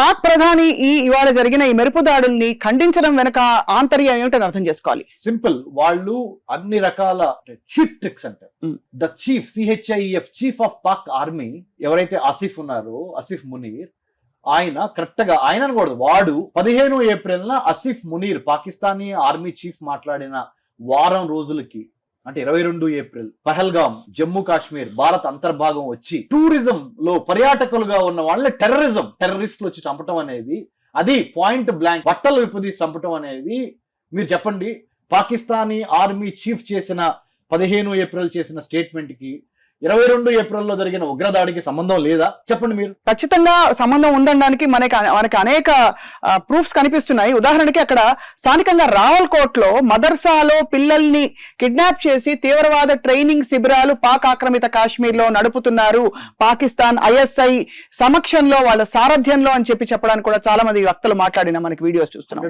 పాక్ ప్రధాని ఇవాళ జరిగిన ఈ మెరుపు దాడుల్ని ఖండించడం వెనక ఆంతర్యం ఏమిటని అర్థం చేసుకోవాలి. సింపుల్, వాళ్ళు అన్ని రకాల చీప్ ట్రిక్స్ అంటారు. The chief CHIF chief of Pak army ఎవరైతే ఆసిఫ్ ఉన్నారో, ఆసిఫ్ మునీర్, ఆయన కరెక్ట్ గా ఆయన అనకూడదు, వాడు 15 April Asif Munir Pakistani army chief మాట్లాడిన వారం రోజులకి అంటే 22 ఏప్రిల్ పహల్గాం జమ్మూ కాశ్మీర్ భారత్ అంతర్భాగం వచ్చి టూరిజం లో పర్యాటకులుగా ఉన్న వాళ్ళని టెర్రరిస్టులు వచ్చి చంపటం అనేది, అది పాయింట్ బ్లాంక్ బట్టలు విప్పదీసి చంపటం అనేది, మీరు చెప్పండి పాకిస్తానీ ఆర్మీ చీఫ్ చేసిన 15 ఏప్రిల్ చేసిన స్టేట్మెంట్ కి 22 ఏప్రిల్లో జరిగిన ఉగ్రదాడికి సంబంధం లేదా? చెప్పండి మీరు. ఖచ్చితంగా సంబంధం ఉందనడానికి మనకి అనేక ప్రూఫ్స్ కనిపిస్తున్నాయి. ఉదాహరణకి అక్కడ స్థానికంగా రావల్కోట్ లో మదర్సాలో పిల్లల్ని కిడ్నాప్ చేసి తీవ్రవాద ట్రైనింగ్ శిబిరాలు పాక్ ఆక్రమిత కాశ్మీర్ లో నడుపుతున్నారు పాకిస్తాన్ ISI సమక్షంలో, వాళ్ళ సారథ్యంలో అని చెప్పడానికి కూడా చాలా మంది వక్తలు మాట్లాడిన మనకి వీడియోస్ చూస్తున్నాం.